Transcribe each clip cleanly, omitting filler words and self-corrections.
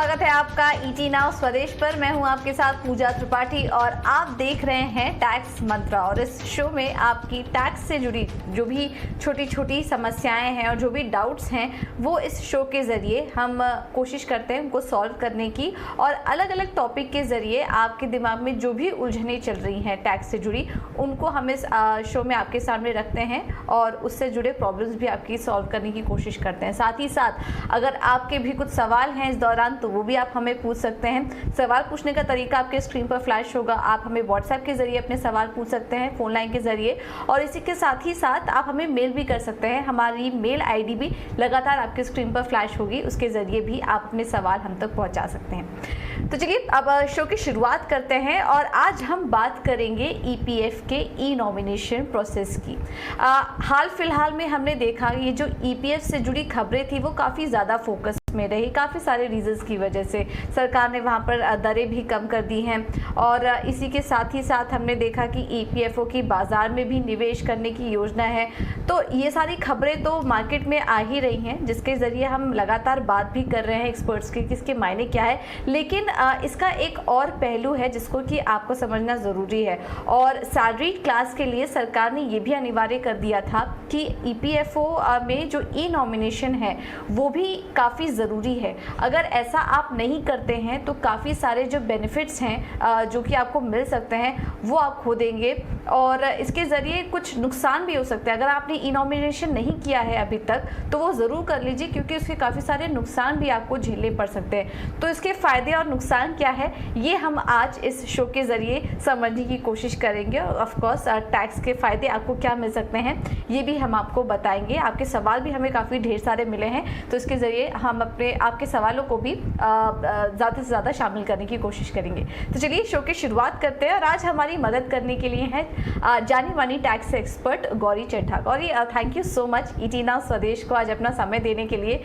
स्वागत है आपका ईटी नाउ स्वदेश पर। मैं हूं आपके साथ पूजा त्रिपाठी और आप देख रहे हैं टैक्स मंत्रा। और इस शो में आपकी टैक्स से जुड़ी जो भी छोटी छोटी समस्याएं हैं और जो भी डाउट्स हैं वो इस शो के ज़रिए हम कोशिश करते हैं उनको सॉल्व करने की। और अलग अलग टॉपिक के ज़रिए आपके दिमाग में जो भी उलझनें चल रही हैं टैक्स से जुड़ी, उनको हम इस शो में आपके सामने रखते हैं और उससे जुड़े प्रॉब्लम्स भी आपकी सॉल्व करने की कोशिश करते हैं। साथ ही साथ अगर आपके भी कुछ सवाल हैं इस दौरान तो वो भी आप हमें पूछ सकते हैं। सवाल पूछने का तरीका आपके स्क्रीन पर फ्लैश होगा। आप हमें व्हाट्सएप के जरिए अपने सवाल पूछ सकते हैं, फोन लाइन के जरिए, और इसी के साथ ही साथ आप हमें मेल भी कर सकते हैं। हमारी मेल आईडी भी लगातार आपके स्क्रीन पर फ्लैश होगी, उसके जरिए भी आप अपने सवाल हम तक पहुंचा सकते हैं। तो चलिए अब शो की शुरुआत करते हैं और आज हम बात करेंगे ईपीएफ के ई नॉमिनेशन प्रोसेस की। हाल फिलहाल में हमने देखा ये जो ईपीएफ से जुड़ी खबरें थी वो काफ़ी ज़्यादा फोकस में रही। काफ़ी सारे रीजंस की वजह से सरकार ने वहाँ पर दरें भी कम कर दी हैं और इसी के साथ ही साथ हमने देखा कि ईपीएफओ की बाज़ार में भी निवेश करने की योजना है। तो ये सारी खबरें तो मार्केट में आ ही रही हैं, जिसके ज़रिए हम लगातार बात भी कर रहे हैं एक्सपर्ट्स की कि इसके मायने क्या है। लेकिन इसका एक और पहलू है जिसको कि आपको समझना ज़रूरी है। और सैलरी क्लास के लिए सरकार ने ये भी अनिवार्य कर दिया था कि ईपीएफओ में जो ई नॉमिनेशन है वो भी काफ़ी ज़रूरी है। अगर ऐसा आप नहीं करते हैं तो काफ़ी सारे जो बेनिफिट्स हैं जो कि आपको मिल सकते हैं वो आप खो देंगे और इसके ज़रिए कुछ नुकसान भी हो सकते हैं। अगर आपने ई नॉमिनेशन नहीं किया है अभी तक तो वो ज़रूर कर लीजिए, क्योंकि उसके काफ़ी सारे नुकसान भी आपको झेलने पड़ सकते हैं। तो इसके फ़ायदे और नुकसान क्या है ये हम आज इस शो के ज़रिए समझने की कोशिश करेंगे। और ऑफकोर्स टैक्स के फ़ायदे आपको क्या मिल सकते हैं ये भी हम आपको बताएंगे। आपके सवाल भी हमें काफ़ी ढेर सारे मिले हैं, तो इसके ज़रिए हम आपके सवालों को भी ज़्यादा से ज़्यादा शामिल करने की कोशिश करेंगे। तो चलिए शो की शुरुआत करते हैं और आज हमारी मदद करने के लिए हैं जानी मानी tax expert Gauri Chadha. Gauri, thank you so much ET now Swadesh को आज अपना समय देने के लिए।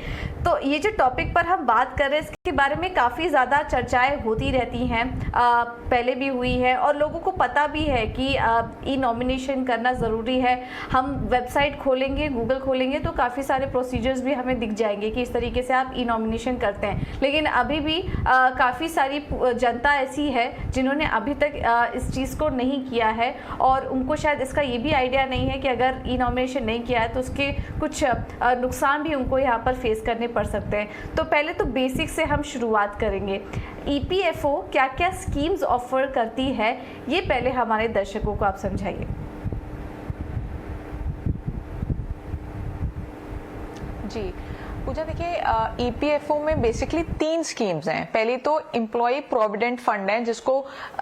तो ये जो टॉपिक पर हम बात कर रहे हैं इसके बारे में काफ़ी ज़्यादा चर्चाएँ होती रहती हैं, पहले भी हुई है और लोगों को पता भी है कि ई नॉमिनेशन करना ज़रूरी है। हम वेबसाइट खोलेंगे, गूगल खोलेंगे तो काफ़ी सारे प्रोसीजर्स भी हमें दिख जाएंगे कि इस तरीके से आप ई नॉमिनेशन करते हैं। लेकिन अभी भी काफ़ी सारी जनता ऐसी है जिन्होंने अभी तक इस चीज़ को नहीं किया है और उनको शायद इसका ये भी आइडिया नहीं है कि अगर ई नॉमिनेशन नहीं किया है तो उसके कुछ नुकसान भी उनको यहाँ पर फेस करने पड़ सकते हैं। तो पहले तो बेसिक से हम शुरुआत करेंगे। ईपीएफओ क्या क्या स्कीम्स ऑफर करती है ये पहले हमारे दर्शकों को आप समझाइए। जी पूजा, देखिए ईपीएफओ में बेसिकली 3 स्कीम्स हैं। पहली तो एम्प्लॉय प्रोविडेंट फंड है जिसको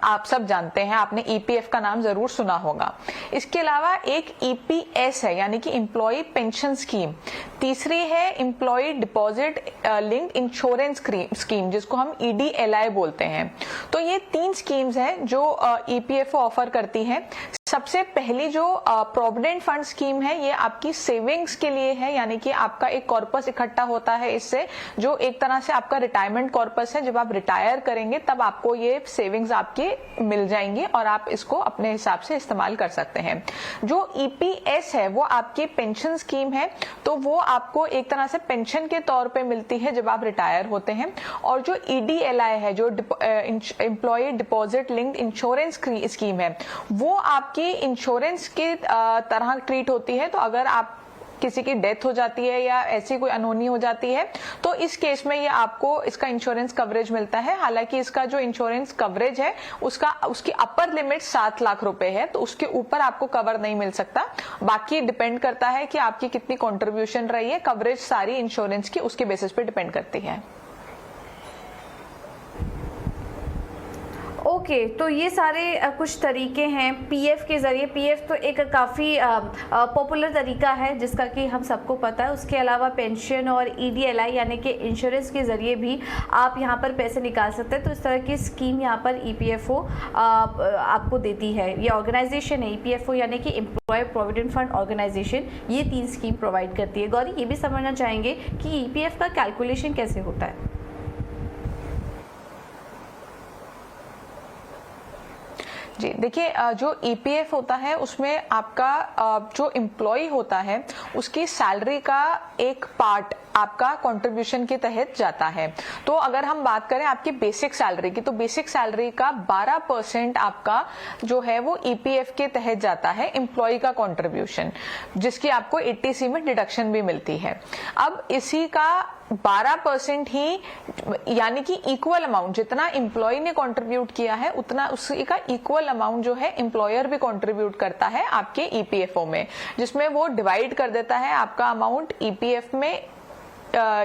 आप सब जानते हैं, आपने ईपीएफ का नाम जरूर सुना होगा। इसके अलावा एक ईपीएस है यानी कि एम्प्लॉय पेंशन स्कीम। तीसरी है employ deposit linked insurance scheme जिसको हम ईडीएलआई बोलते हैं। तो ये 3 स्कीम्स हैं जो ईपीएफओ ऑफर करती है। सबसे पहली जो प्रोविडेंट फंड स्कीम है ये आपकी सेविंग्स के लिए है, यानी कि आपका एक कॉर्पस इकट्ठा होता है इससे, जो एक तरह से आपका रिटायरमेंट कॉर्पस है। जब आप रिटायर करेंगे तब आपको ये सेविंग्स आपके मिल जाएंगी और आप इसको अपने हिसाब से इस्तेमाल कर सकते हैं। जो ईपीएस है वो आपकी पेंशन स्कीम है, तो वो आपको एक तरह से पेंशन के तौर पे मिलती है जब आप रिटायर होते हैं। और जो ईडीएलआई है, जो employ deposit linked insurance scheme है, वो आपकी इंश्योरेंस की तरह ट्रीट होती है। तो अगर आप किसी की डेथ हो जाती है या ऐसी कोई अनहोनी हो जाती है तो इस केस में ये आपको इसका इंश्योरेंस कवरेज मिलता है। हालांकि इसका जो इंश्योरेंस कवरेज है उसकी अपर लिमिट 7 लाख रुपए है, तो उसके ऊपर आपको कवर नहीं मिल सकता। बाकी डिपेंड करता है कि आपकी कितनी कंट्रीब्यूशन रही है। कवरेज सारी इंश्योरेंस की उसके बेसिस पे डिपेंड करती है। ओके, तो ये सारे कुछ तरीके हैं पीएफ के ज़रिए। पीएफ तो एक काफ़ी पॉपुलर तरीका है जिसका कि हम सबको पता है। उसके अलावा पेंशन और ईडीएलआई यानी कि इंश्योरेंस के ज़रिए भी आप यहाँ पर पैसे निकाल सकते हैं। तो इस तरह की स्कीम यहाँ पर ईपीएफओ आपको देती है। ये ऑर्गेनाइजेशन है ईपीएफओ यानी कि एम्प्लॉय प्रोविडेंट फंड ऑर्गेनाइजेशन, ये 3 स्कीम प्रोवाइड करती है। गौरी, ये भी समझना चाहेंगे कि ईपीएफ का कैलकुलेशन कैसे होता है? जी देखिए, जो ईपीएफ होता है उसमें आपका जो एम्प्लॉय होता है उसकी सैलरी का एक पार्ट आपका कंट्रीब्यूशन के तहत जाता है। तो अगर हम बात करें आपकी बेसिक सैलरी की, तो बेसिक सैलरी का 12% आपका जो है वो ईपीएफ के तहत जाता है, एम्प्लॉय का कंट्रीब्यूशन, जिसकी आपको 80C में डिडक्शन भी मिलती है। अब इसी का 12% ही, यानी कि इक्वल अमाउंट जितना एम्प्लॉय ने कंट्रीब्यूट किया है उतना उसी का इक्वल अमाउंट जो है एम्प्लॉयर भी कंट्रीब्यूट करता है आपके ईपीएफओ में, जिसमें वो डिवाइड कर देता है आपका अमाउंट ईपीएफ में,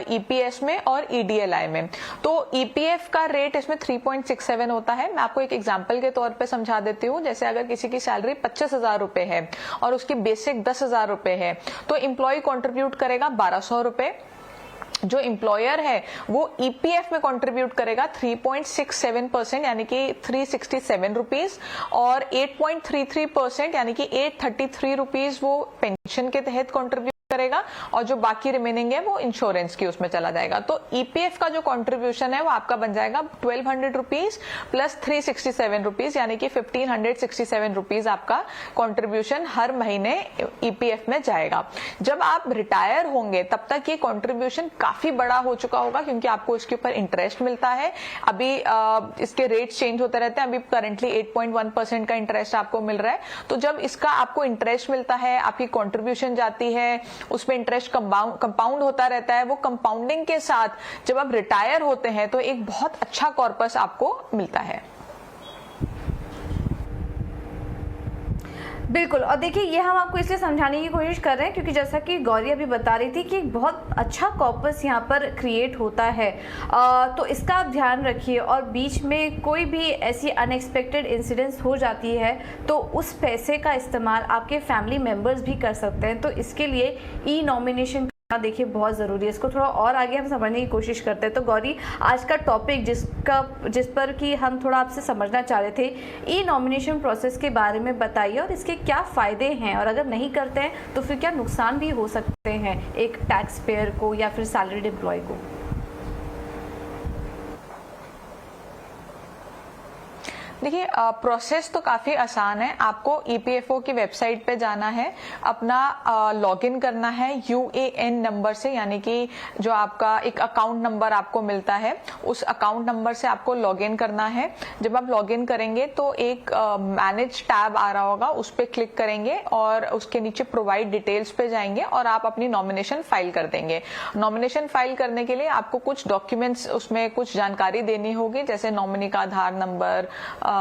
ईपीएस में और ईडीएलआई में। तो ईपीएफ का रेट इसमें 3.67 होता है। मैं आपको एक एग्जांपल के तौर पे समझा देती हूँ। जैसे अगर किसी की सैलरी 25,000 रुपए है और उसकी बेसिक 10,000 रुपए है, तो एम्प्लॉय कंट्रीब्यूट करेगा 1,200 रुपए, जो एम्प्लॉयर है वो ईपीएफ में कंट्रीब्यूट करेगा 3.67% यानी कि 367 रुपीज, और 8.33% यानी कि 833 रुपीज वो पेंशन के तहत कंट्रीब्यूट करेगा, और जो बाकी रिमेनिंग है वो इंश्योरेंस की उसमें चला जाएगा। तो ईपीएफ का जो कंट्रीब्यूशन है वो आपका बन जाएगा 1,200 रुपीज प्लस 367 रुपीज, यानी कि 1,567 रुपीज आपका कंट्रीब्यूशन हर महीने ईपीएफ में जाएगा। जब आप रिटायर होंगे तब तक ये कंट्रीब्यूशन काफी बड़ा हो चुका होगा, क्योंकि आपको इसके ऊपर इंटरेस्ट मिलता है। अभी इसके रेट्स चेंज होते रहते हैं। अभी करंटली 8.1% का इंटरेस्ट आपको मिल रहा है। तो जब इसका आपको इंटरेस्ट मिलता है, आपकी कंट्रीब्यूशन जाती है, उसमें इंटरेस्ट कंपाउंड होता रहता है, वो कंपाउंडिंग के साथ जब आप रिटायर होते हैं तो एक बहुत अच्छा कॉर्पस आपको मिलता है। बिल्कुल। और देखिए, ये हम आपको इसलिए समझाने की कोशिश कर रहे हैं क्योंकि जैसा कि गौरी अभी बता रही थी कि एक बहुत अच्छा कॉर्पस यहाँ पर क्रिएट होता है, तो इसका आप ध्यान रखिए। और बीच में कोई भी ऐसी अनएक्सपेक्टेड इंसिडेंट्स हो जाती है तो उस पैसे का इस्तेमाल आपके फैमिली मेम्बर्स भी कर सकते हैं। तो इसके लिए ई नॉमिनेशन देखिए बहुत ज़रूरी है। इसको थोड़ा और आगे हम समझने की कोशिश करते हैं। तो गौरी, आज का टॉपिक जिस पर कि हम थोड़ा आपसे समझना चाह रहे थे, ई नॉमिनेशन प्रोसेस के बारे में बताइए और इसके क्या फ़ायदे हैं, और अगर नहीं करते हैं तो फिर क्या नुकसान भी हो सकते हैं एक टैक्स पेयर को या फिर सैलरीड एम्प्लॉय को। देखिए, प्रोसेस तो काफी आसान है। आपको ईपीएफओ की वेबसाइट पे जाना है, अपना लॉगिन करना है यूएएन नंबर से, यानी कि जो आपका एक अकाउंट नंबर आपको मिलता है, उस अकाउंट नंबर से आपको लॉगिन करना है। जब आप लॉगिन करेंगे तो एक मैनेज टैब आ रहा होगा, उस पर क्लिक करेंगे और उसके नीचे प्रोवाइड डिटेल्स पे जाएंगे और आप अपनी नॉमिनेशन फाइल कर देंगे। नॉमिनेशन फाइल करने के लिए आपको कुछ डॉक्यूमेंट्स, उसमें कुछ जानकारी देनी होगी, जैसे नॉमिनी का आधार नंबर,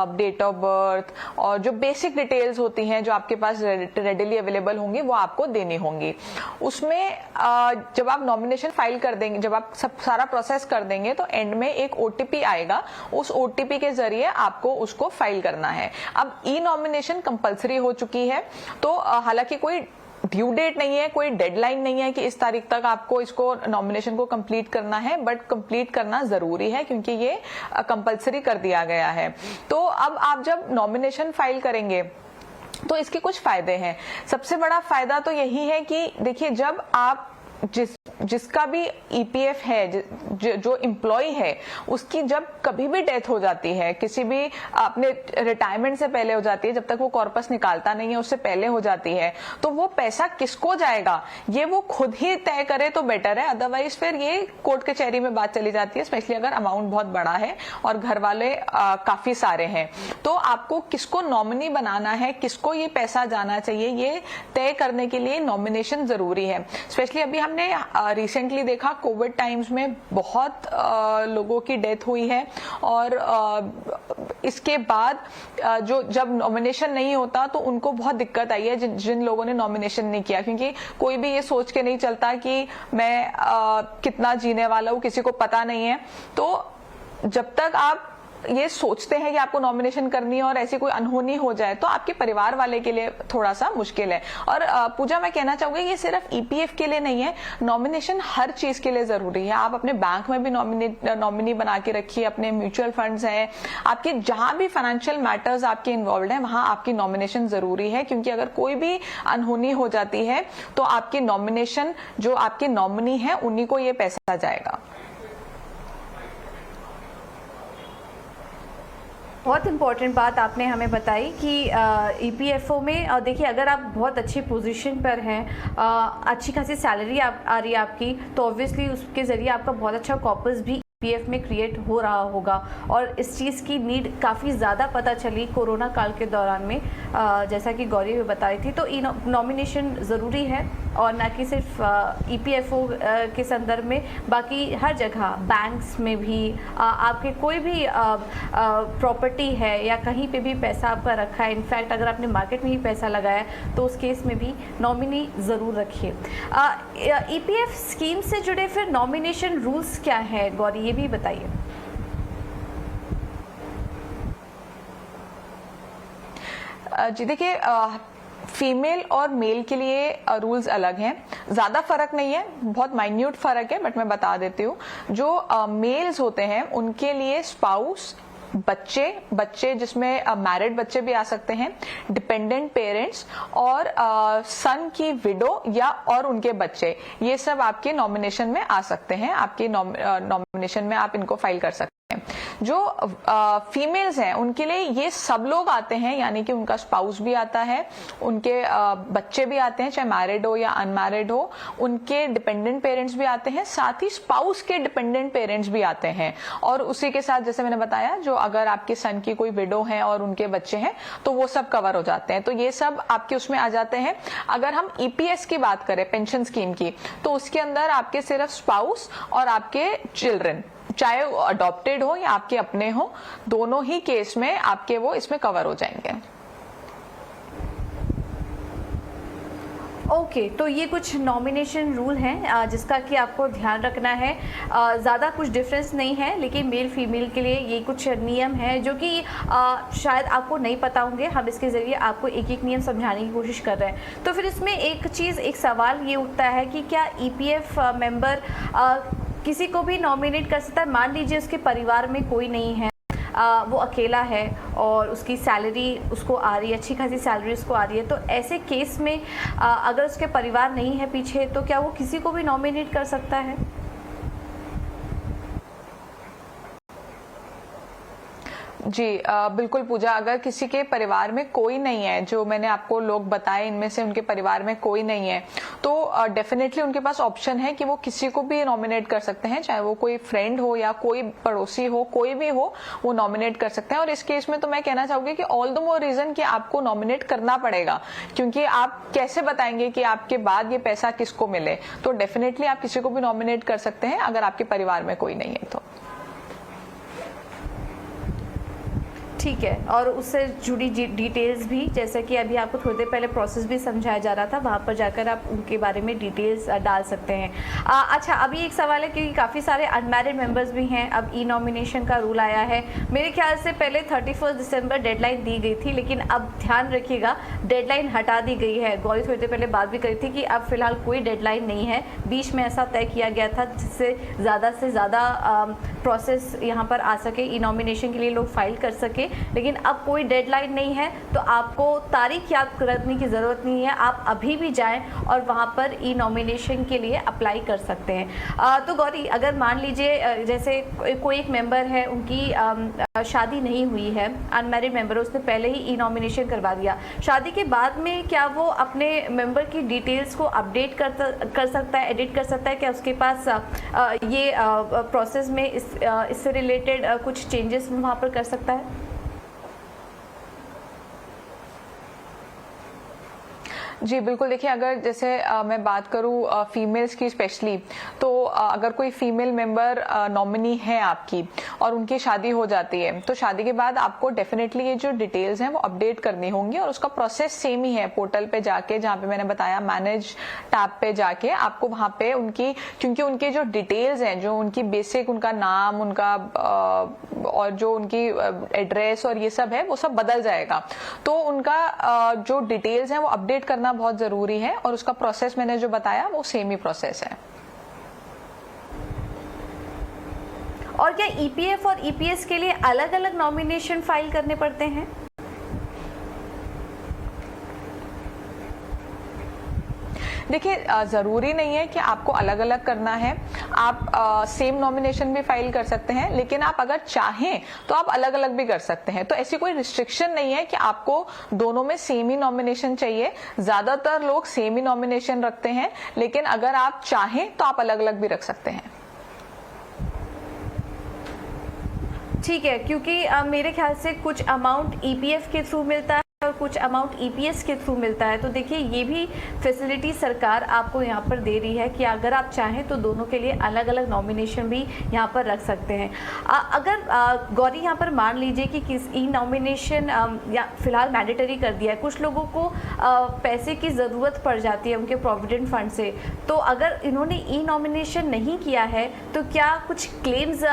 डेट ऑफ बर्थ, और जो बेसिक डिटेल्स होती हैं जो आपके पास रेडिली अवेलेबल होंगी वो आपको देनी होंगी। उसमें जब आप नॉमिनेशन फाइल कर देंगे, जब आप सब सारा प्रोसेस कर देंगे तो एंड में एक ओटीपी आएगा, उस ओटीपी के जरिए आपको उसको फाइल करना है। अब ई नॉमिनेशन कंपलसरी हो चुकी है, तो हालांकि कोई ड्यू डेट नहीं है, कोई डेडलाइन नहीं है कि इस तारीख तक आपको इसको नॉमिनेशन को कंप्लीट करना है, बट कंप्लीट करना जरूरी है क्योंकि ये कंपलसरी कर दिया गया है। तो अब आप जब नॉमिनेशन फाइल करेंगे तो इसके कुछ फायदे हैं। सबसे बड़ा फायदा तो यही है कि देखिए, जब आप जिसका भी ईपीएफ है, जो एम्प्लॉय है, उसकी जब कभी भी डेथ हो जाती है, किसी भी अपने रिटायरमेंट से पहले हो जाती है, जब तक वो कॉर्पस निकालता नहीं है उससे पहले हो जाती है, तो वो पैसा किसको जाएगा ये वो खुद ही तय करे तो बेटर है। अदरवाइज फिर ये कोर्ट कचहरी में बात चली जाती है, स्पेशली अगर अमाउंट बहुत बड़ा है और घर वाले काफी सारे हैं। तो आपको किसको नॉमिनी बनाना है, किसको ये पैसा जाना चाहिए, ये तय करने के लिए नॉमिनेशन जरूरी है। स्पेशली अभी हमने रिसेंटली देखा, कोविड टाइम्स में बहुत लोगों की डेथ हुई है, और इसके बाद जो जब नॉमिनेशन नहीं होता तो उनको बहुत दिक्कत आई है, जिन लोगों ने नॉमिनेशन नहीं किया, क्योंकि कोई भी ये सोच के नहीं चलता कि मैं कितना जीने वाला हूं, किसी को पता नहीं है। तो जब तक आप ये सोचते हैं कि आपको नॉमिनेशन करनी है और ऐसी कोई अनहोनी हो जाए तो आपके परिवार वाले के लिए थोड़ा सा मुश्किल है। और पूजा, मैं कहना चाहूंगी ये सिर्फ ईपीएफ के लिए नहीं है, नॉमिनेशन हर चीज के लिए जरूरी है। आप अपने बैंक में भी नॉमिनी बना के रखिए, अपने म्यूचुअल फंड्स हैं, आपके जहां भी फाइनेंशियल मैटर्स आपके इन्वॉल्व है वहां आपकी नॉमिनेशन जरूरी है, क्योंकि अगर कोई भी अनहोनी हो जाती है तो आपकी नॉमिनेशन, जो आपके नॉमिनी है उन्हीं को ये पैसा जाएगा। बहुत इंपॉर्टेंट बात आपने हमें बताई कि ईपीएफओ में देखिए, अगर आप बहुत अच्छी पोजीशन पर हैं, अच्छी खासी सैलरी आ रही है आपकी, तो ऑब्वियसली उसके ज़रिए आपका बहुत अच्छा कॉर्पस भी पीएफ में क्रिएट हो रहा होगा। और इस चीज़ की नीड काफ़ी ज़्यादा पता चली कोरोना काल के दौरान में, जैसा कि गौरी भी बता रही थी। तो नॉमिनेशन ज़रूरी है, और ना कि सिर्फ ईपीएफओ के संदर्भ में, बाकी हर जगह, बैंक्स में भी, आपके कोई भी प्रॉपर्टी है या कहीं पे भी पैसा आपका रखा है, इनफैक्ट अगर आपने मार्केट में ही पैसा लगाया है तो उस केस में भी नॉमिनी ज़रूर रखिए। ईपीएफ स्कीम से जुड़े फिर नॉमिनेशन रूल्स क्या है गौरी, ये भी बताइए। जी देखिए, फीमेल और मेल के लिए रूल्स अलग हैं, ज्यादा फर्क नहीं है, बहुत माइन्यूट फर्क है, बट मैं बता देती हूँ। जो मेल्स होते हैं उनके लिए स्पाउस, बच्चे जिसमें मैरिड बच्चे भी आ सकते हैं, डिपेंडेंट पेरेंट्स और सन की विडो या और उनके बच्चे, ये सब आपके नॉमिनेशन में आ सकते हैं। आपके नॉमिनेशन में आप इनको फाइल कर सकते हैं। जो फीमेल्स हैं उनके लिए ये सब लोग आते हैं, यानी कि उनका स्पाउस भी आता है, उनके बच्चे भी आते हैं, चाहे मैरिड हो या अनमैरिड हो, उनके डिपेंडेंट पेरेंट्स भी आते हैं, साथ ही स्पाउस के डिपेंडेंट पेरेंट्स भी आते हैं। और उसी के साथ जैसे मैंने बताया, जो अगर आपके सन की कोई विडो है और उनके बच्चे हैं तो वो सब कवर हो जाते हैं। तो ये सब आपके उसमें आ जाते हैं। अगर हम ईपीएस की बात करें, पेंशन स्कीम की, तो उसके अंदर आपके सिर्फ स्पाउस और आपके चिल्ड्रन, चाहे अडॉप्टेड हो या आपके अपने हो, दोनों ही केस में आपके वो इसमें कवर हो जाएंगे। ओके, तो ये कुछ नॉमिनेशन रूल हैं जिसका कि आपको ध्यान रखना है। ज़्यादा कुछ डिफरेंस नहीं है, लेकिन मेल फीमेल के लिए ये कुछ नियम हैं जो कि शायद आपको नहीं पता होंगे। हम इसके ज़रिए आपको एक एक नियम समझाने की कोशिश कर रहे हैं। तो फिर इसमें एक सवाल ये उठता है कि क्या ईपीएफ मेंबर किसी को भी नॉमिनेट कर सकता है? मान लीजिए उसके परिवार में कोई नहीं है, वो अकेला है और उसकी सैलरी उसको आ रही है, अच्छी खासी सैलरी उसको आ रही है, तो ऐसे केस में अगर उसके परिवार नहीं है पीछे, तो क्या वो किसी को भी नॉमिनेट कर सकता है? जी बिल्कुल पूजा, अगर किसी के परिवार में कोई नहीं है, जो मैंने आपको लोग बताए इनमें से उनके परिवार में कोई नहीं है, तो डेफिनेटली उनके पास ऑप्शन है कि वो किसी को भी नॉमिनेट कर सकते हैं, चाहे वो कोई फ्रेंड हो या कोई पड़ोसी हो, कोई भी हो, वो नॉमिनेट कर सकते हैं। और इस केस में तो मैं कहना चाहूंगी कि ऑल द मोर रीजन कि आपको नॉमिनेट करना पड़ेगा, क्योंकि आप कैसे बताएंगे कि आपके बाद ये पैसा किसको मिले। तो डेफिनेटली आप किसी को भी नॉमिनेट कर सकते हैं अगर आपके परिवार में कोई नहीं है तो। ठीक है, और उससे जुड़ी डिटेल्स भी, जैसे कि अभी आपको थोड़ी देर पहले प्रोसेस भी समझाया जा रहा था, वहाँ पर जाकर आप उनके बारे में डिटेल्स डाल सकते हैं। अच्छा, अभी एक सवाल है, क्योंकि काफ़ी सारे अनमैरिड मेंबर्स भी हैं, अब ई नॉमिनेशन का रूल आया है। मेरे ख्याल से पहले 31 दिसंबर डेडलाइन दी गई थी, लेकिन अब ध्यान रखिएगा डेडलाइन हटा दी गई है। गौरी थोड़ी देर पहले बात भी करी थी कि अब फिलहाल कोई डेडलाइन नहीं है। बीच में ऐसा तय किया गया था जिससे ज़्यादा प्रोसेस यहाँ पर आ सके, ई नॉमिनेशन के लिए लोग फाइल कर सके, लेकिन अब कोई डेडलाइन नहीं है, तो आपको तारीख याद करने की ज़रूरत नहीं है। आप अभी भी जाएं और वहाँ पर ई नॉमिनेशन के लिए अप्लाई कर सकते हैं। तो गौरी, अगर मान लीजिए जैसे कोई एक मेंबर है, उनकी शादी नहीं हुई है, अनमैरिड मेंबर, उसने पहले ही ई नॉमिनेशन करवा दिया, शादी के बाद में क्या वो अपने मेंबर की डिटेल्स को अपडेट कर सकता है, एडिट कर सकता है? क्या उसके पास ये प्रोसेस में इससे रिलेटेड कुछ चेंजेस वहाँ पर कर सकता है? जी बिल्कुल, देखिए अगर जैसे मैं बात करूँ फीमेल्स की स्पेशली, तो अगर कोई फीमेल मेंबर नॉमिनी है आपकी और उनकी शादी हो जाती है, तो शादी के बाद आपको डेफिनेटली ये जो डिटेल्स हैं वो अपडेट करनी होंगी, और उसका प्रोसेस सेम ही है। पोर्टल पे जाके, जहाँ पे मैंने बताया मैनेज टैब पे जाके, आपको वहाँ पे उनकी, क्योंकि उनके जो डिटेल्स हैं, जो उनकी बेसिक, उनका नाम, उनका और जो उनकी एड्रेस और ये सब है, वो सब बदल जाएगा। तो उनका जो डिटेल्स हैं वो अपडेट करना बहुत जरूरी है, और उसका प्रोसेस मैंने जो बताया वो सेम ही प्रोसेस है। और क्या ईपीएफ और ईपीएस के लिए अलग अलग नॉमिनेशन फाइल करने पड़ते हैं? देखिए जरूरी नहीं है कि आपको अलग अलग करना है। आप सेम नॉमिनेशन भी फाइल कर सकते हैं, लेकिन आप अगर चाहें तो आप अलग अलग भी कर सकते हैं। तो ऐसी कोई रिस्ट्रिक्शन नहीं है कि आपको दोनों में सेम ही नॉमिनेशन चाहिए। ज्यादातर लोग सेम ही नॉमिनेशन रखते हैं, लेकिन अगर आप चाहें तो आप अलग अलग भी रख सकते हैं। ठीक है, क्योंकि मेरे ख्याल से कुछ अमाउंट ईपीएफ के थ्रू मिलता है और कुछ अमाउंट ईपीएस के थ्रू मिलता है। तो देखिए ये भी फैसिलिटी सरकार आपको यहाँ पर दे रही है कि अगर आप चाहें तो दोनों के लिए अलग अलग नॉमिनेशन भी यहाँ पर रख सकते हैं। अगर गौरी यहाँ पर मान लीजिए कि किस ई नॉमिनेशन या फिलहाल मैंडेटरी कर दिया है, कुछ लोगों को पैसे की ज़रूरत पड़ जाती है उनके प्रोविडेंट फंड से, तो अगर इन्होंने ई नॉमिनेशन नहीं किया है तो क्या कुछ क्लेम्स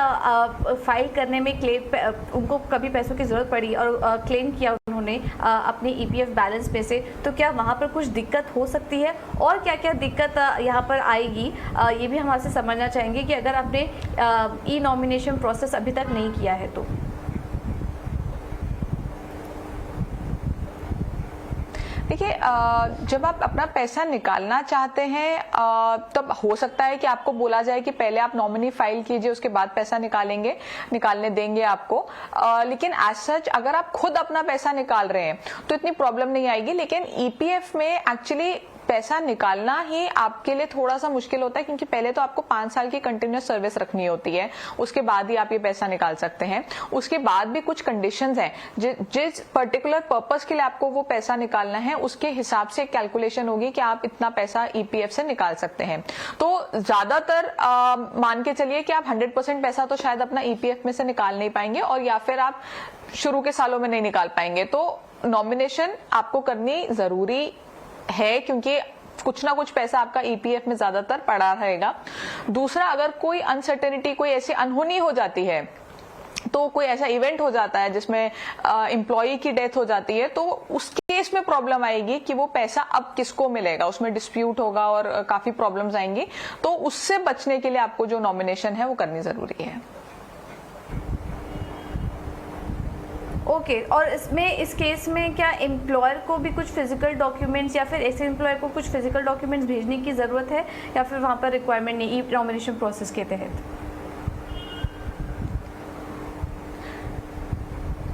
फाइल करने में उनको कभी पैसों की ज़रूरत पड़ी और क्लेम किया उन्होंने अपने ईपीएफ बैलेंस में से, तो क्या वहाँ पर कुछ दिक्कत हो सकती है और क्या क्या दिक्कत यहाँ पर आएगी, ये भी हम आपसे समझना चाहेंगे कि अगर आपने ई नॉमिनेशन प्रोसेस अभी तक नहीं किया है तो। देखिए, जब आप अपना पैसा निकालना चाहते हैं तब हो सकता है कि आपको बोला जाए कि पहले आप नॉमिनी फाइल कीजिए, उसके बाद पैसा निकालने देंगे आपको। लेकिन एज सच अगर आप खुद अपना पैसा निकाल रहे हैं तो इतनी प्रॉब्लम नहीं आएगी। लेकिन ईपीएफ में एक्चुअली पैसा निकालना ही आपके लिए थोड़ा सा मुश्किल होता है, क्योंकि पहले तो आपको 5 साल की कंटिन्यूअस सर्विस रखनी होती है, उसके बाद ही आप ये पैसा निकाल सकते हैं। उसके बाद भी कुछ कंडीशंस हैं, जिस पर्टिकुलर पर्पस के लिए आपको वो पैसा निकालना है उसके हिसाब से कैलकुलेशन होगी कि आप इतना पैसा ईपीएफ से निकाल सकते हैं। तो ज्यादातर मान के चलिए कि आप 100% पैसा तो शायद अपना ईपीएफ में से निकाल नहीं पाएंगे, और या फिर आप शुरू के सालों में नहीं निकाल पाएंगे। तो नॉमिनेशन आपको करनी जरूरी है, क्योंकि कुछ ना कुछ पैसा आपका ईपीएफ में ज्यादातर पड़ा रहेगा। दूसरा, अगर कोई अनसर्टेनिटी, कोई ऐसी अनहोनी हो जाती है, तो कोई ऐसा इवेंट हो जाता है जिसमें एम्प्लॉई की डेथ हो जाती है, तो उस केस में प्रॉब्लम आएगी कि वो पैसा अब किसको मिलेगा, उसमें डिस्प्यूट होगा और काफी प्रॉब्लम्स आएंगी। तो उससे बचने के लिए आपको जो नॉमिनेशन है वो करनी जरूरी है। ओके, और इस केस में क्या एम्प्लॉयर को भी कुछ फिजिकल डॉक्यूमेंट्स या फिर ऐसे एम्प्लॉयर को कुछ फिजिकल डॉक्यूमेंट्स भेजने की ज़रूरत है, या फिर वहाँ पर रिक्वायरमेंट नहीं ई नॉमिनेशन प्रोसेस के तहत?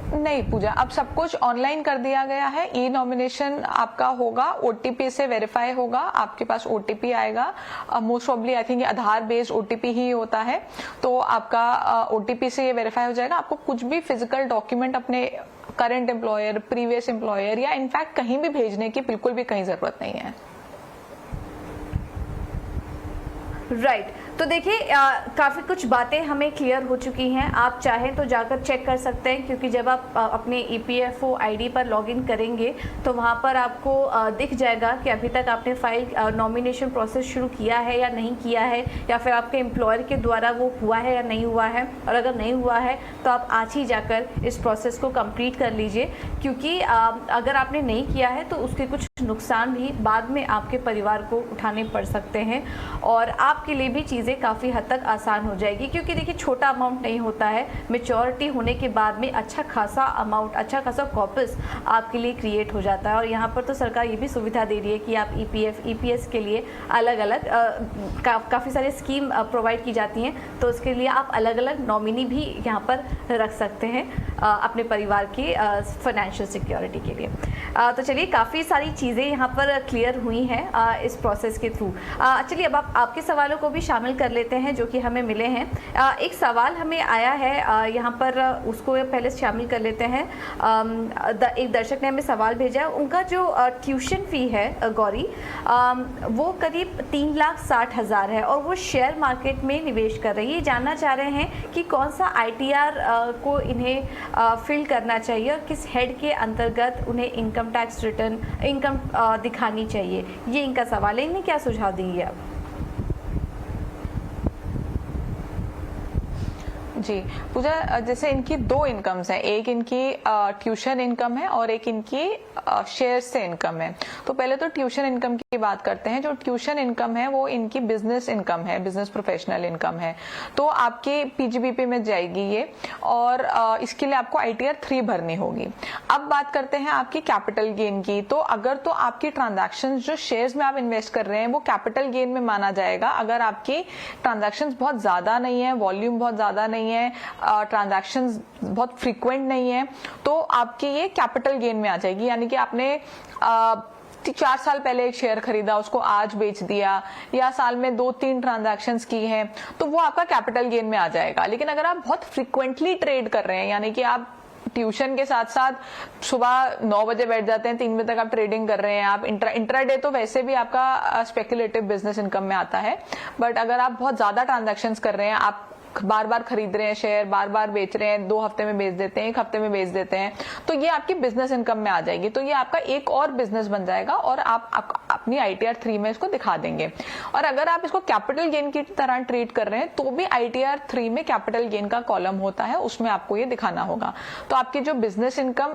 नहीं पूजा, अब सब कुछ ऑनलाइन कर दिया गया है। ई नॉमिनेशन आपका होगा, ओटीपी से वेरीफाई होगा, आपके पास ओटीपी आएगा। Most probably I think Aadhaar based OTP ही होता है, तो आपका ओटीपी से ये वेरीफाई हो जाएगा। आपको कुछ भी फिजिकल डॉक्यूमेंट अपने करंट एम्प्लॉयर, प्रीवियस एम्प्लॉयर या इनफैक्ट कहीं भी भेजने की बिल्कुल भी कहीं जरूरत नहीं है। राइट, तो देखिए काफ़ी कुछ बातें हमें क्लियर हो चुकी हैं। आप चाहें तो जाकर चेक कर सकते हैं, क्योंकि जब आप अपने ईपीएफओ आईडी पर लॉगिन करेंगे तो वहाँ पर आपको दिख जाएगा कि अभी तक आपने फाइल नॉमिनेशन प्रोसेस शुरू किया है या नहीं किया है, या फिर आपके एम्प्लॉयर के द्वारा वो हुआ है या नहीं हुआ है। और अगर नहीं हुआ है तो आप आज ही जाकर इस प्रोसेस को कंप्लीट कर लीजिए, क्योंकि अगर आपने नहीं किया है तो उसके कुछ नुकसान भी बाद में आपके परिवार को उठाने पड़ सकते हैं, और आपके लिए भी चीज़ें काफ़ी हद तक आसान हो जाएगी। क्योंकि देखिए छोटा अमाउंट नहीं होता है, मेच्योरिटी होने के बाद में अच्छा खासा अमाउंट, अच्छा खासा कॉर्पस आपके लिए क्रिएट हो जाता है। और यहाँ पर तो सरकार ये भी सुविधा दे रही है कि आप ईपीएफ, ईपीएस के लिए अलग अलग काफ़ी सारे स्कीम प्रोवाइड की जाती हैं, तो उसके लिए आप अलग अलग नॉमिनी भी यहाँ पर रख सकते हैं अपने परिवार की फाइनेंशियल सिक्योरिटी के लिए। तो चलिए काफ़ी सारी चीज़ें यहाँ पर क्लियर हुई हैं इस प्रोसेस के थ्रू। चलिए अब आपके सवालों को भी शामिल कर लेते हैं जो कि हमें मिले हैं। एक सवाल हमें आया है यहाँ पर, उसको पहले शामिल कर लेते हैं। एक दर्शक ने हमें सवाल भेजा है, उनका जो ट्यूशन फ़ी है गौरी, वो करीब 3,60,000 है और वो शेयर मार्केट में निवेश कर रही है। जानना चाह रहे हैं कि कौन सा ITR को इन्हें फिल करना चाहिए और किस हेड के अंतर्गत उन्हें इनकम टैक्स रिटर्न, इनकम दिखानी चाहिए। ये इनका सवाल है, इन्हें क्या सुझाव देंगे आप? जी पूजा, जैसे इनकी दो इनकम्स हैं, एक इनकी ट्यूशन इनकम है और एक इनकी शेयर से इनकम है। तो पहले तो ट्यूशन इनकम की बात करते हैं। जो ट्यूशन इनकम है वो इनकी बिजनेस इनकम है, बिजनेस प्रोफेशनल इनकम है। तो आपकी पीजीबीपी में जाएगी ये, और इसके लिए आपको ITR 3 भरनी होगी। अब बात करते हैं आपकी कैपिटल गेन की। तो अगर तो आपकी ट्रांजैक्शंस जो शेयर्स में आप इन्वेस्ट कर रहे हैं वो कैपिटल गेन में माना जाएगा। अगर आपकी ट्रांजैक्शंस बहुत ज्यादा नहीं है, वॉल्यूम बहुत ज्यादा नहीं है, ट्रांजैक्शंस बहुत फ्रीक्वेंट नहीं है, तो आपकी ये कैपिटल गेन में आ जाएगी। यानी कि आपने 4 साल पहले एक शेयर खरीदा, उसको आज बेच दिया, या साल में 2-3 ट्रांजैक्शंस की हैं, तो वो आपका कैपिटल गेन में आ जाएगा। लेकिन अगर आप बहुत फ्रीक्वेंटली ट्रेड कर रहे हैं, यानी कि आप ट्यूशन के साथ साथ सुबह 9 बजे बैठ जाते हैं, 3 बजे तक आप ट्रेडिंग कर रहे हैं, आप इंट्राडे तो वैसे भी आपका स्पेकुलेटिव बिजनेस इनकम में आता है। बट अगर आप बहुत ज्यादा ट्रांजैक्शंस कर रहे हैं, आप बार बार खरीद रहे हैं शेयर, बार बार बेच रहे हैं, 2 हफ्ते में बेच देते हैं, 1 हफ्ते में बेच देते हैं, तो ये आपकी बिजनेस इनकम में आ जाएगी। तो ये आपका एक और बिजनेस बन जाएगा और आप अपनी ITR 3 में इसको दिखा देंगे। और अगर आप इसको कैपिटल गेन की तरह ट्रीट कर रहे हैं तो भी ITR 3 में कैपिटल गेन का कॉलम होता है, उसमें आपको ये दिखाना होगा। तो आपकी जो बिजनेस इनकम,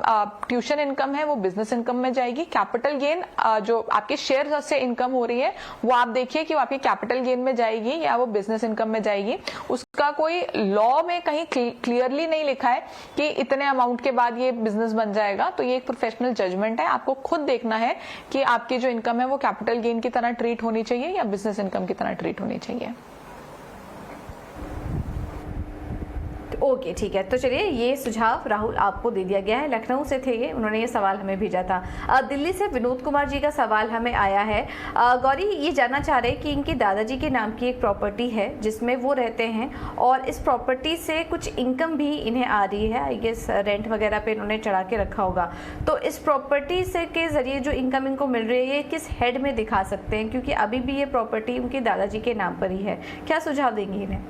ट्यूशन इनकम है वो बिजनेस इनकम में जाएगी। कैपिटल गेन जो आपके शेयर से इनकम हो रही है वो आप देखिए कि वो आपकी कैपिटल गेन में जाएगी या वो बिजनेस इनकम में जाएगी। उसका कोई लॉ में कहीं क्लियरली नहीं लिखा है कि इतने अमाउंट के बाद ये बिजनेस बन जाएगा। तो ये एक प्रोफेशनल जजमेंट है, आपको खुद देखना है कि आपकी जो इनकम है वो कैपिटल गेन की तरह ट्रीट होनी चाहिए या बिजनेस इनकम की तरह ट्रीट होनी चाहिए। ओके ठीक है, तो चलिए ये सुझाव राहुल आपको दे दिया गया है। लखनऊ से थे ये, उन्होंने ये सवाल हमें भेजा था। दिल्ली से विनोद कुमार जी का सवाल हमें आया है। गौरी ये जानना चाह रहे हैं कि इनके दादाजी के नाम की एक प्रॉपर्टी है जिसमें वो रहते हैं और इस प्रॉपर्टी से कुछ इनकम भी इन्हें आ रही है। आई गेस रेंट वगैरह पे इन्होंने चढ़ा के रखा होगा। तो इस प्रॉपर्टी से के जरिए जो इनकम इनको मिल रही है ये किस हेड में दिखा सकते हैं, क्योंकि अभी भी ये प्रॉपर्टी उनके दादाजी के नाम पर ही है। क्या सुझाव देंगे इन्हें?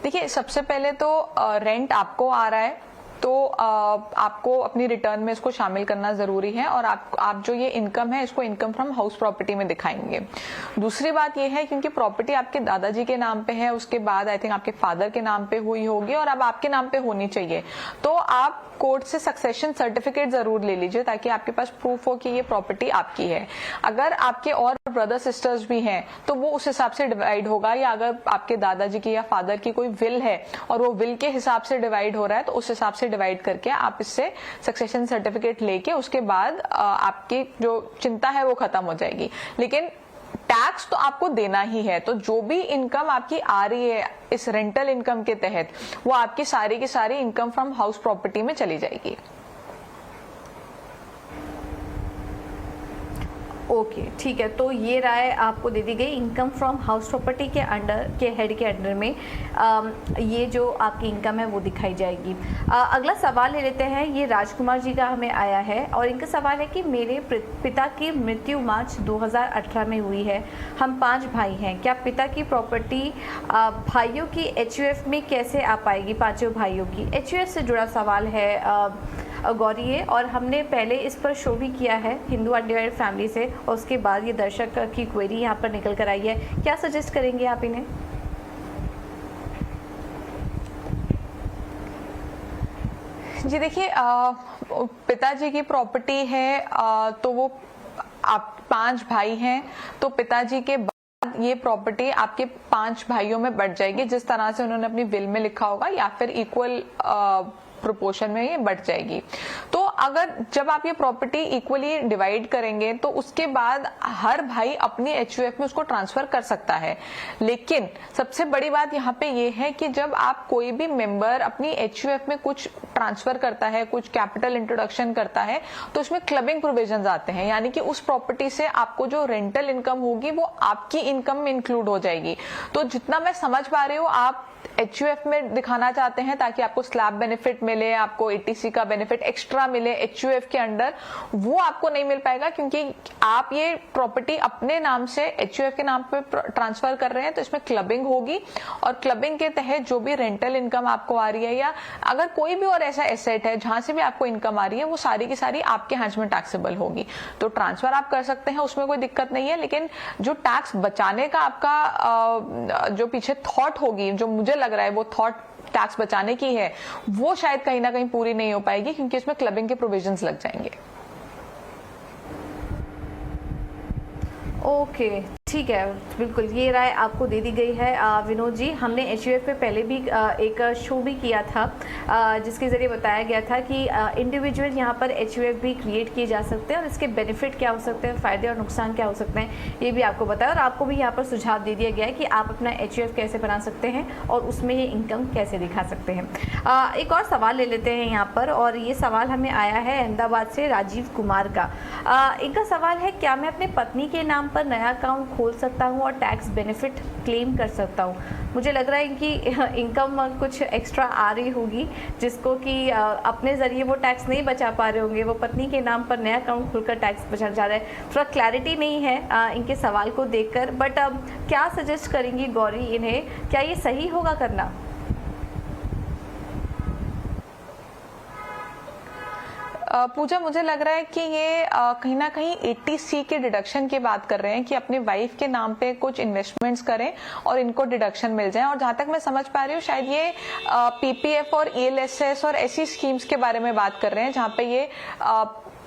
देखिए, सबसे पहले तो रेंट आपको आ रहा है तो आपको अपनी रिटर्न में इसको शामिल करना जरूरी है, और आप जो ये इनकम है इसको इनकम फ्रॉम हाउस प्रॉपर्टी में दिखाएंगे। दूसरी बात ये है क्योंकि प्रॉपर्टी आपके दादाजी के नाम पे है, उसके बाद आई थिंक आपके फादर के नाम पे हुई होगी और अब आपके नाम पे होनी चाहिए, तो आप कोर्ट से सक्सेशन सर्टिफिकेट जरूर ले लीजिए ताकि आपके पास प्रूफ हो कि ये प्रॉपर्टी आपकी है। अगर आपके और ब्रदर सिस्टर्स भी हैं तो वो उस हिसाब से डिवाइड होगा, या अगर आपके दादाजी की या फादर की कोई विल है और वो विल के हिसाब से डिवाइड हो रहा है तो उस हिसाब से डिवाइड करके आप इससे सक्सेशन सर्टिफिकेट लेके उसके बाद आपकी जो चिंता है वो खत्म हो जाएगी। लेकिन टैक्स तो आपको देना ही है, तो जो भी इनकम आपकी आ रही है इस रेंटल इनकम के तहत वो आपकी सारी की सारी इनकम फ्रॉम हाउस प्रॉपर्टी में चली जाएगी। ओके ठीक है, तो ये राय आपको दे दी गई इनकम फ्रॉम हाउस प्रॉपर्टी के अंडर के हेड के अंडर में ये जो आपकी इनकम है वो दिखाई जाएगी। अगला सवाल ले लेते हैं, ये राजकुमार जी का हमें आया है और इनका सवाल है कि मेरे पिता की मृत्यु मार्च 2018 में हुई है, हम 5 भाई हैं, क्या पिता की प्रॉपर्टी भाइयों की HUF में कैसे आ पाएगी? पांचों भाइयों की HUF से जुड़ा सवाल है गौरी है, और हमने पहले इस पर शो भी किया है हिंदू अनडिवाइडेड फैमिली से, और उसके बाद ये दर्शक की क्वेरी यहाँ पर निकल कर आई है। क्या सजेस्ट करेंगे आप इन्हें? जी देखिए, पिताजी की प्रॉपर्टी है तो वो आप 5 भाई हैं, तो पिताजी के बाद ये प्रॉपर्टी आपके 5 भाइयों में बढ़ जाएगी जिस तरह से उन्होंने अपनी विल में लिखा होगा, या फिर इक्वल प्रोपोर्शन में ये बढ़ जाएगी। तो अगर जब आप ये प्रॉपर्टी इक्वली डिवाइड करेंगे तो उसके बाद हर भाई अपनी HUF में उसको ट्रांसफर कर सकता है। लेकिन सबसे बड़ी बात यहाँ पे ये है कि जब आप कोई भी मेंबर अपनी HUF में कुछ ट्रांसफर करता है, कुछ कैपिटल इंट्रोडक्शन करता है, तो उसमें क्लबिंग प्रोविजंस आते हैं, यानी कि उस प्रॉपर्टी से आपको जो रेंटल इनकम होगी वो आपकी इनकम में इंक्लूड हो जाएगी। तो जितना मैं समझ पा रही हूँ आप HUF में दिखाना चाहते हैं ताकि आपको स्लैब बेनिफिट मिले, आपको ATC का बेनिफिट एक्स्ट्रा मिले HUF के अंडर, वो आपको नहीं मिल पाएगा क्योंकि आप ये प्रॉपर्टी अपने नाम से HUF के नाम पे ट्रांसफर कर रहे हैं। तो इसमें क्लबिंग होगी और क्लबिंग के तहत जो भी रेंटल इनकम आपको आ रही है या अगर कोई भी और ऐसा एसेट है जहां से भी आपको इनकम आ रही है, वो सारी की सारी आपके हैंड्स में टैक्सेबल होगी। तो ट्रांसफर आप कर सकते हैं, उसमें कोई दिक्कत नहीं है, लेकिन जो टैक्स बचाने का आपका जो पीछे थॉट होगी, जो मुझे लग रहा है वो थॉट टैक्स बचाने की है, वो शायद कहीं ना कहीं पूरी नहीं हो पाएगी क्योंकि इसमें क्लबिंग के प्रोविजंस लग जाएंगे। ओके, ठीक है, बिल्कुल ये राय आपको दे दी गई है विनोद जी। हमने HUF पे पहले भी एक शो भी किया था जिसके ज़रिए बताया गया था कि इंडिविजुअल यहाँ पर HUF भी क्रिएट किए जा सकते हैं और इसके बेनिफिट क्या हो सकते हैं, फ़ायदे और नुकसान क्या हो सकते हैं, ये भी आपको बताया और आपको भी यहाँ पर सुझाव दे दिया गया है कि आप अपना HUF कैसे बना सकते हैं और उसमें ये इनकम कैसे दिखा सकते हैं। एक और सवाल ले लेते हैं यहाँ पर, और ये सवाल हमें आया है अहमदाबाद से राजीव कुमार का। इनका सवाल है, क्या मैं अपने पत्नी के नाम पर नया अकाउंट खोल सकता हूं और टैक्स बेनिफिट क्लेम कर सकता हूं? मुझे लग रहा है कि इनकम कुछ एक्स्ट्रा आ रही होगी जिसको कि अपने ज़रिए वो टैक्स नहीं बचा पा रहे होंगे, वो पत्नी के नाम पर नया अकाउंट खुलकर टैक्स बचा जा रहा है। थोड़ा क्लैरिटी नहीं है इनके सवाल को देखकर, बट क्या सजेस्ट करेंगी गौरी इन्हें, क्या ये सही होगा करना? पूजा, मुझे लग रहा है कि ये कहीं ना कहीं 80C के डिडक्शन की बात कर रहे हैं कि अपनी वाइफ के नाम पे कुछ इन्वेस्टमेंट्स करें और इनको डिडक्शन मिल जाए। और जहां तक मैं समझ पा रही हूँ शायद ये PPF और ELSS और ऐसी स्कीम्स के बारे में बात कर रहे हैं जहां पे ये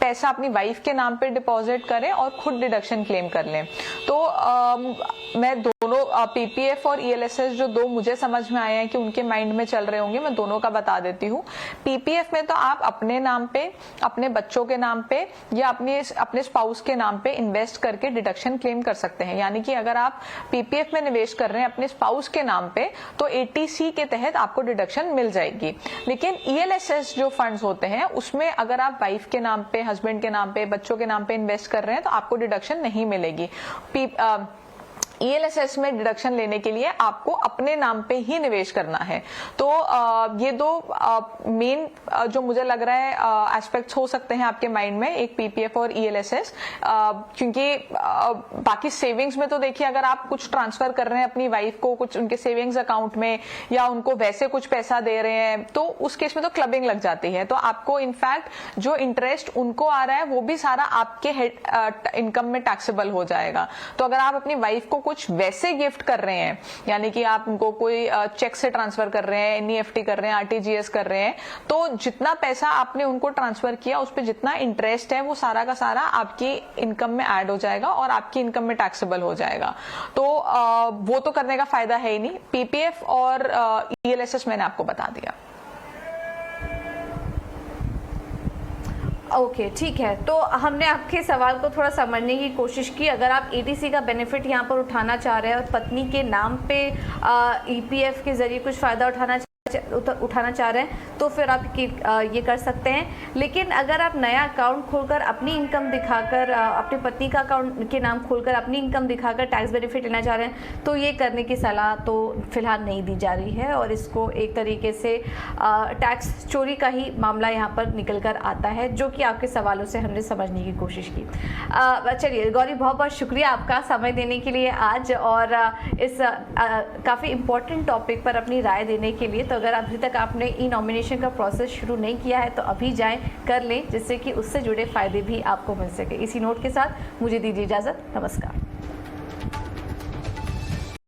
पैसा अपनी वाइफ के नाम पे डिपॉजिट करें और खुद डिडक्शन क्लेम कर लें। तो मैं दोनों PPF और ELSS जो दो मुझे समझ में आए हैं कि उनके माइंड में चल रहे होंगे, मैं दोनों का बता देती हूँ। PPF में तो आप अपने नाम पे, अपने बच्चों के नाम पे या अपने स्पाउस के नाम पे इन्वेस्ट करके डिडक्शन क्लेम कर सकते हैं। यानी कि अगर आप PPF में निवेश कर रहे हैं अपने स्पाउस के नाम पे तो 80C के तहत आपको डिडक्शन मिल जाएगी। लेकिन ELSS जो फंड्स होते हैं उसमें अगर आप वाइफ के नाम पे, हस्बैंड के नाम पे, बच्चों के नाम पे इन्वेस्ट कर रहे हैं तो आपको डिडक्शन नहीं मिलेगी। ELSS में डिडक्शन लेने के लिए आपको अपने नाम पे ही निवेश करना है। तो ये दो मेन जो मुझे लग रहा है एस्पेक्ट्स हो सकते हैं आपके माइंड में, एक PPF और ELSS, क्योंकि बाकी सेविंग्स में तो देखिए अगर आप कुछ ट्रांसफर कर रहे हैं अपनी वाइफ को कुछ उनके सेविंग्स अकाउंट में या उनको वैसे कुछ पैसा दे रहे हैं तो उस केस में तो क्लबिंग लग जाती है। तो आपको इनफैक्ट जो इंटरेस्ट उनको आ रहा है वो भी सारा आपके इनकम में टैक्सेबल हो जाएगा। तो अगर आप अपनी वाइफ को कुछ वैसे गिफ्ट कर रहे हैं, यानी कि आप उनको कोई चेक से ट्रांसफर कर रहे हैं, NEFT कर रहे हैं, RTGS कर रहे हैं, तो जितना पैसा आपने उनको ट्रांसफर किया उस पर जितना इंटरेस्ट है वो सारा का सारा आपकी इनकम में ऐड हो जाएगा और आपकी इनकम में टैक्सेबल हो जाएगा। तो वो तो करने का फायदा है ही नहीं। PPF और ELSS मैंने आपको बता दिया। ओके, ठीक है, तो हमने आपके सवाल को थोड़ा समझने की कोशिश की। अगर आप ATC का बेनिफिट यहाँ पर उठाना चाह रहे हैं और पत्नी के नाम पे EPF के जरिए कुछ फ़ायदा उठाना चाह रहे हैं तो फिर आप ये कर सकते हैं। लेकिन अगर आप नया अकाउंट खोलकर अपनी इनकम दिखाकर, अपनी पत्नी का अकाउंट के नाम खोलकर अपनी इनकम दिखाकर टैक्स बेनिफिट लेना चाह रहे हैं तो ये करने की सलाह तो फिलहाल नहीं दी जा रही है और इसको एक तरीके से टैक्स चोरी का ही मामला यहाँ पर निकल कर आता है, जो कि आपके सवालों से हमने समझने की कोशिश की। चलिए गौरी, बहुत बहुत शुक्रिया आपका समय देने के लिए आज और इस काफ़ी इम्पोर्टेंट टॉपिक पर अपनी राय देने के लिए। तो अगर अभी तक आपने ई नॉमिनेशन का प्रोसेस शुरू नहीं किया है तो अभी जाएं, कर लें, जिससे कि उससे जुड़े फ़ायदे भी आपको मिल सके। इसी नोट के साथ मुझे दीजिए इजाज़त। नमस्कार।